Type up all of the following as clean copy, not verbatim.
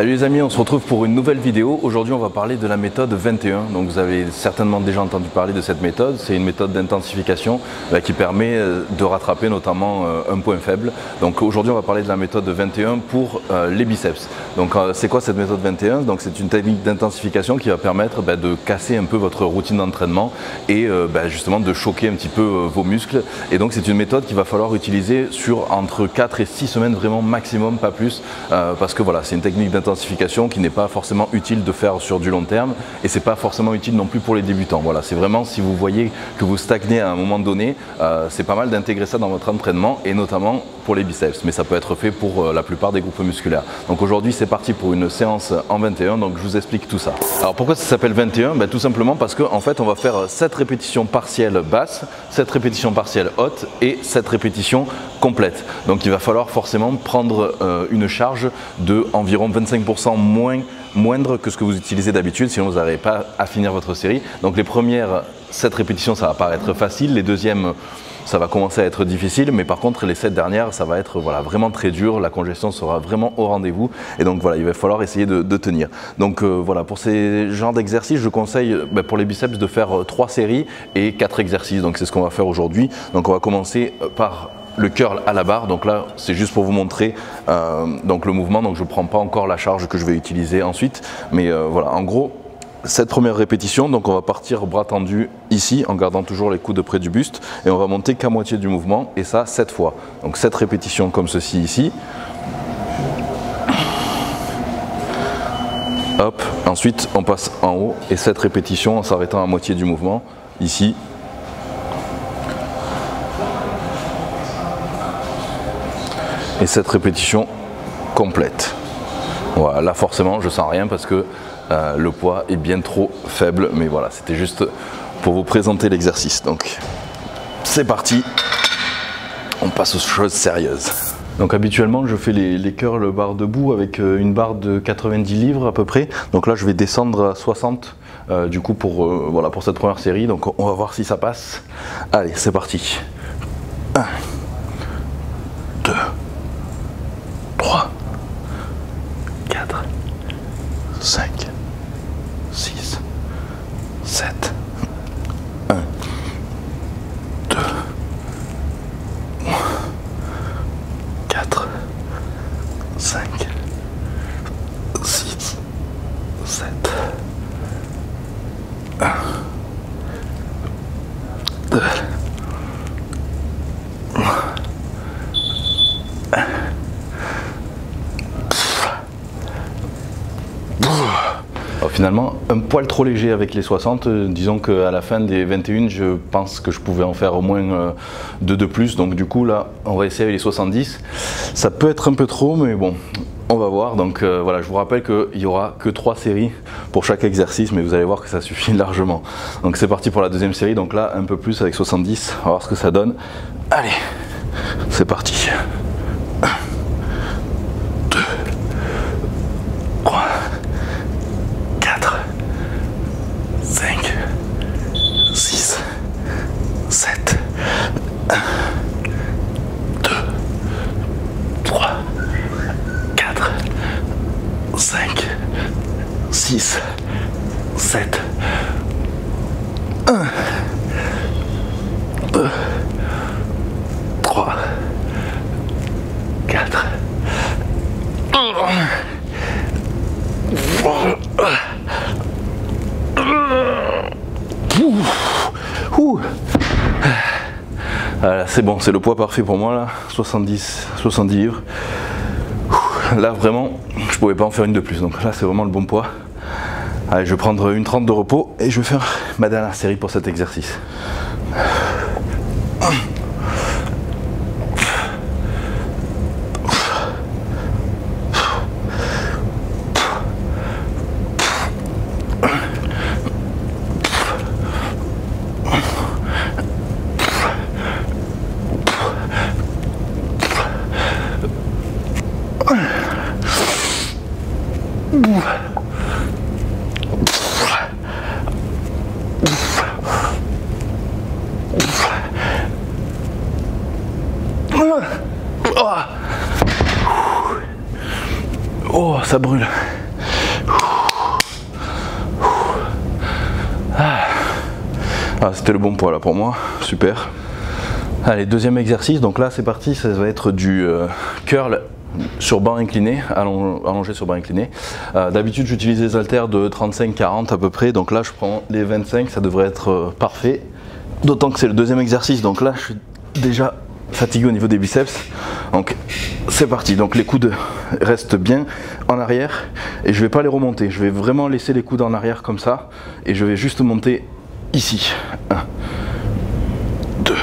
Salut les amis, on se retrouve pour une nouvelle vidéo. Aujourd'hui on va parler de la méthode 21. Donc vous avez certainement déjà entendu parler de cette méthode. C'est une méthode d'intensification qui permet de rattraper notamment un point faible. Donc aujourd'hui on va parler de la méthode 21 pour les biceps. Donc c'est quoi cette méthode 21? Donc c'est une technique d'intensification qui va permettre de casser un peu votre routine d'entraînement et justement de choquer un petit peu vos muscles. Et donc c'est une méthode qu'il va falloir utiliser sur entre 4 et 6 semaines vraiment maximum, pas plus, parce que voilà, c'est une technique d'intensification qui n'est pas forcément utile de faire sur du long terme et c'est pas forcément utile non plus pour les débutants. Voilà, c'est vraiment si vous voyez que vous stagnez à un moment donné, c'est pas mal d'intégrer ça dans votre entraînement et notamment pour les biceps, mais ça peut être fait pour la plupart des groupes musculaires. Donc aujourd'hui c'est parti pour une séance en 21, donc je vous explique tout ça. Alors pourquoi ça s'appelle 21? Tout simplement parce qu'en fait on va faire 7 répétitions partielles basses, 7 répétitions partielles hautes et 7 répétitions complètes. Donc il va falloir forcément prendre une charge de environ 25% moindre que ce que vous utilisez d'habitude, sinon vous n'arrivez pas à finir votre série. Donc les premières 7 répétitions ça va paraître facile, les deuxièmes ça va commencer à être difficile, mais par contre les 7 dernières ça va être vraiment très dur, la congestion sera vraiment au rendez-vous et donc voilà, il va falloir essayer de tenir. Donc voilà, pour ces genres d'exercices je conseille pour les biceps de faire 3 séries et 4 exercices, donc c'est ce qu'on va faire aujourd'hui. Donc on va commencer par le curl à la barre, donc là c'est juste pour vous montrer donc le mouvement, donc je ne prends pas encore la charge que je vais utiliser ensuite, mais voilà, en gros cette première répétition, donc on va partir bras tendus ici en gardant toujours les coudes près du buste et on va monter qu'à moitié du mouvement et ça 7 fois, donc 7 répétitions comme ceci ici. Hop, ensuite on passe en haut et 7 répétitions en s'arrêtant à moitié du mouvement ici. Et cette répétition complète. Voilà, là forcément je sens rien parce que le poids est bien trop faible, mais voilà, c'était juste pour vous présenter l'exercice. Donc c'est parti, on passe aux choses sérieuses. Donc habituellement je fais les curls barre debout avec une barre de 90 livres à peu près. Donc là je vais descendre à 60 du coup pour, voilà, pour cette première série. Donc on va voir si ça passe. Allez, c'est parti. 1, 2, 3, 4, 5, 6, 7, 1, 2, 4, 5, 6, 7, 1, 2, Alors finalement un poil trop léger avec les 60, disons qu'à la fin des 21 je pense que je pouvais en faire au moins 2 de plus, donc du coup là on va essayer avec les 70, ça peut être un peu trop mais bon on va voir. Donc voilà, je vous rappelle qu'il n'y aura que 3 séries pour chaque exercice, mais vous allez voir que ça suffit largement. Donc c'est parti pour la deuxième série, donc là un peu plus avec 70, on va voir ce que ça donne. Allez, c'est parti. 1, 2, 3, 4, 5, 6, 7, 1, 2, 3, 4, 5, 6, 7, 1, 2, 3, 4, voilà, c'est bon, c'est le poids parfait pour moi là, 70 livres. Là vraiment, je pouvais pas en faire une de plus, donc là c'est vraiment le bon poids. Allez, je vais prendre une 30 de repos et je vais faire ma dernière série pour cet exercice. Oh. Oh, ça brûle. Ah, c'était le bon poids là pour moi, super. Allez, deuxième exercice, donc là c'est parti, ça va être du curl sur banc incliné, allongé sur banc incliné. D'habitude j'utilise les haltères de 35-40 à peu près, donc là je prends les 25, ça devrait être parfait. D'autant que c'est le deuxième exercice, donc là je suis déjà fatigué au niveau des biceps. Donc c'est parti, donc les coudes restent bien en arrière et je vais pas les remonter, je vais vraiment laisser les coudes en arrière comme ça et je vais juste monter ici. 1, 2,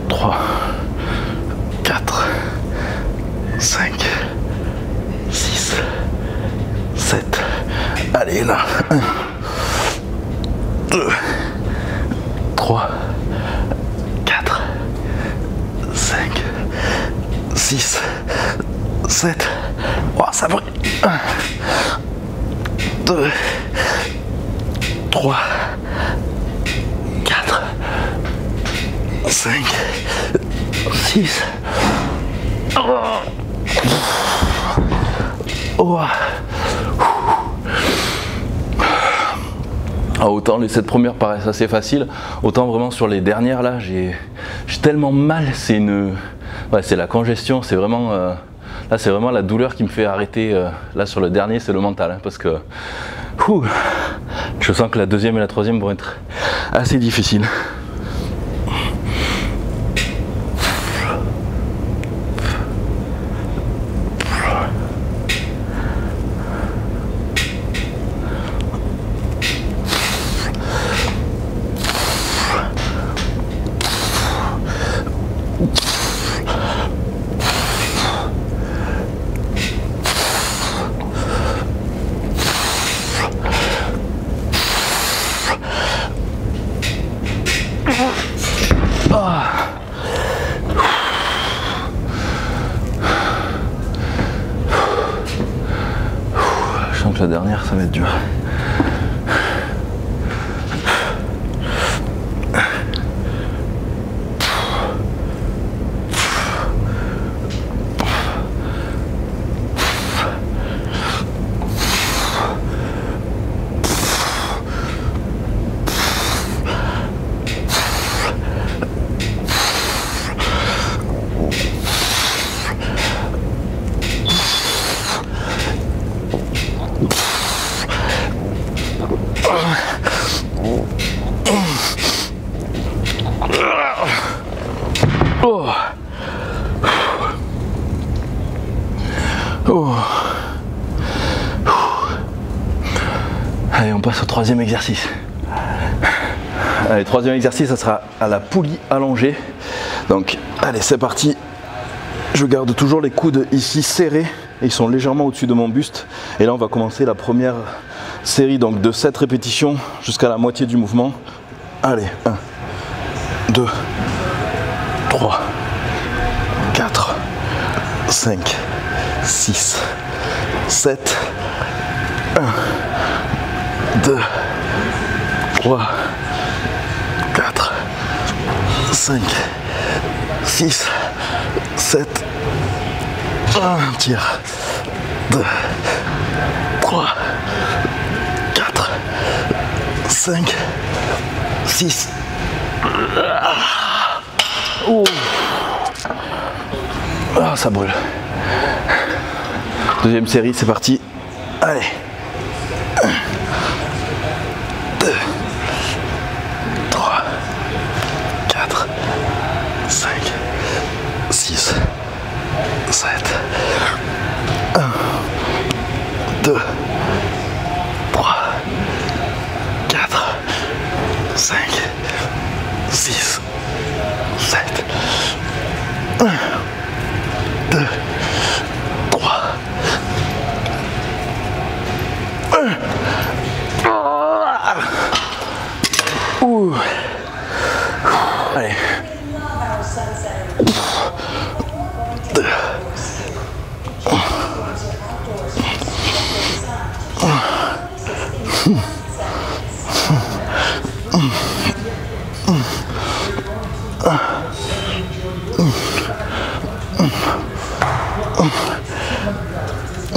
3, 4, 5, 6, 7. Allez là. 1, 2, 3, 4, 5, 6, 7. Oh, ça brûle. 1, 2, 3, 4, 5, 6. Oh. Ah, autant les 7 premières paraissent assez faciles, autant vraiment sur les dernières là, j'ai tellement mal, c'est la congestion, c'est vraiment là c'est vraiment la douleur qui me fait arrêter. Là sur le dernier c'est le mental, hein, parce que je sens que la deuxième et la troisième vont être assez difficiles. Je sens que la dernière ça va être dur. Oh. Oh. Allez, on passe au troisième exercice. Allez, troisième exercice, ça sera à la poulie allongée. Donc, allez, c'est parti. Je garde toujours les coudes ici serrés. Ils sont légèrement au-dessus de mon buste. Et là, on va commencer la première série donc, de 7 répétitions jusqu'à la moitié du mouvement. Allez, 1, 2, 3, 4, 5, 6, 7, 1, 2, 3, 4, 5, 6, 7, 1, tire, 2, 3, 4, 5, 6, oh. Ah, ça brûle. Deuxième série, c'est parti. Allez. 1, 2, 3, 4, 5, 6, 7, 1, 2, 3, 4, 5, 6, 7, 1, 2, 3, 1. Ouh. Allez. 2.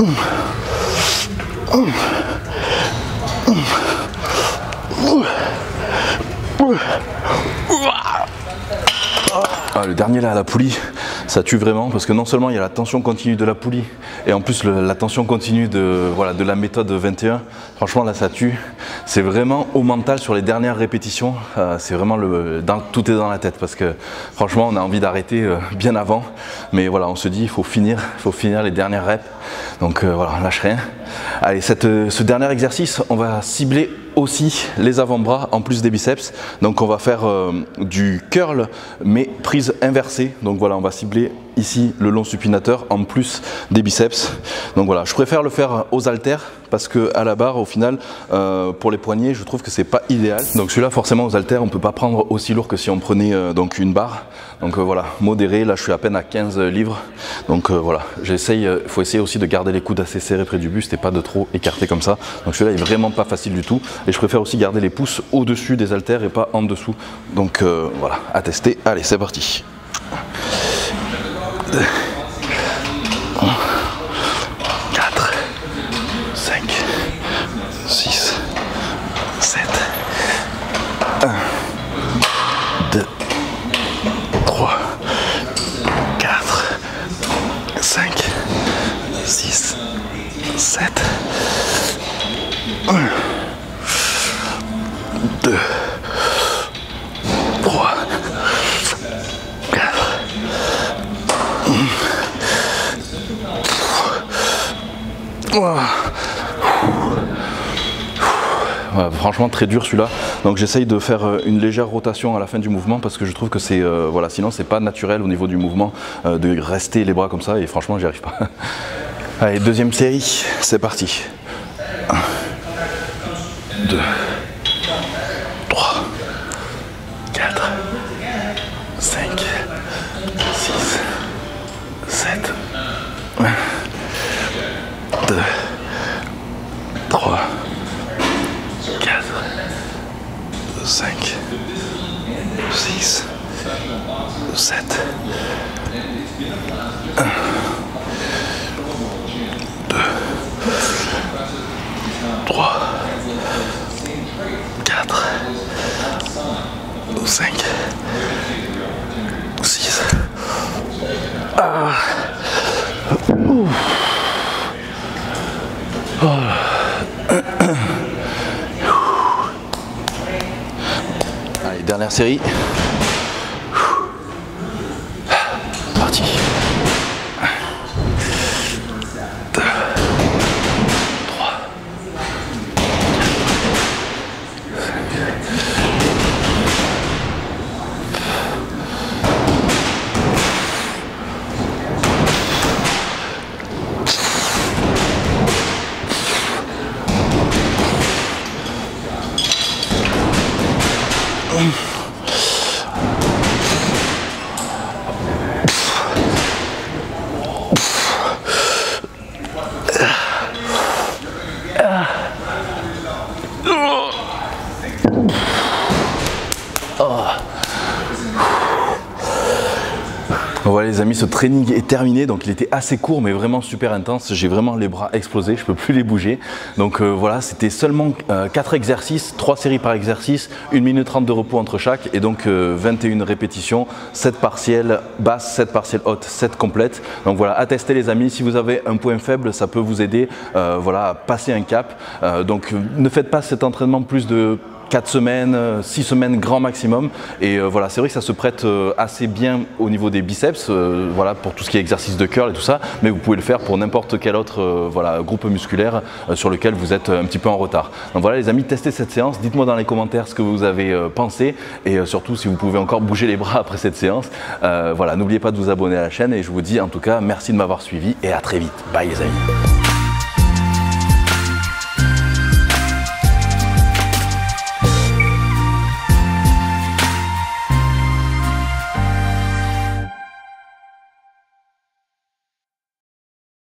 Ah, le dernier là, la poulie, ça tue vraiment parce que non seulement il y a la tension continue de la poulie et en plus la tension continue de la méthode 21. Franchement là ça tue. C'est vraiment au mental sur les dernières répétitions. C'est vraiment tout est dans la tête parce que franchement on a envie d'arrêter bien avant. Mais voilà, on se dit il faut finir les dernières reps. Donc voilà, on lâche rien. Allez, ce dernier exercice, on va cibler aussi les avant-bras en plus des biceps. Donc on va faire du curl mais prise inversée. Donc voilà, on va cibler ici le long supinateur en plus des biceps. Donc voilà, je préfère le faire aux haltères parce que à la barre au final pour les poignets je trouve que c'est pas idéal. Donc celui-là forcément aux haltères on peut pas prendre aussi lourd que si on prenait donc une barre. Donc voilà, modéré, là je suis à peine à 15 livres. Donc voilà, j'essaye, faut essayer aussi de garder les coudes assez serrés près du buste et pas de trop écarter comme ça. Donc celui-là est vraiment pas facile du tout et je préfère aussi garder les pouces au-dessus des haltères et pas en dessous. Donc voilà, à tester. Allez, c'est parti. 4, 5, 6, 7, 1, 2, 3, 4, 5, 6, 7, 1, 2, 3, 4, ouais, franchement très dur celui-là, donc j'essaye de faire une légère rotation à la fin du mouvement parce que je trouve que c'est voilà, sinon c'est pas naturel au niveau du mouvement de rester les bras comme ça et franchement j'y arrive pas. Allez, deuxième série, c'est parti. 1, 2, 3, 4, 5, 6, 7, 1, 2, 3, 4, 5, 6, 7, 1, 2, 3, 4, 5, 6. Ah. Oh. Allez, dernière série. Parti. 2, 3, Voilà les amis, ce training est terminé, donc il était assez court mais vraiment super intense, j'ai vraiment les bras explosés, je peux plus les bouger. Donc voilà, c'était seulement 4 exercices, 3 séries par exercice, 1 minute 30 de repos entre chaque et donc 21 répétitions, 7 partielles basses, 7 partielles hautes, 7 complètes. Donc voilà, à tester les amis, si vous avez un point faible, ça peut vous aider voilà, à passer un cap. Donc ne faites pas cet entraînement plus de 4 semaines, 6 semaines grand maximum et voilà, c'est vrai que ça se prête assez bien au niveau des biceps, voilà, pour tout ce qui est exercice de curl et tout ça, mais vous pouvez le faire pour n'importe quel autre voilà, groupe musculaire sur lequel vous êtes un petit peu en retard. Donc voilà les amis, testez cette séance, dites-moi dans les commentaires ce que vous avez pensé et surtout si vous pouvez encore bouger les bras après cette séance. Voilà, n'oubliez pas de vous abonner à la chaîne et je vous dis en tout cas merci de m'avoir suivi et à très vite. Bye les amis.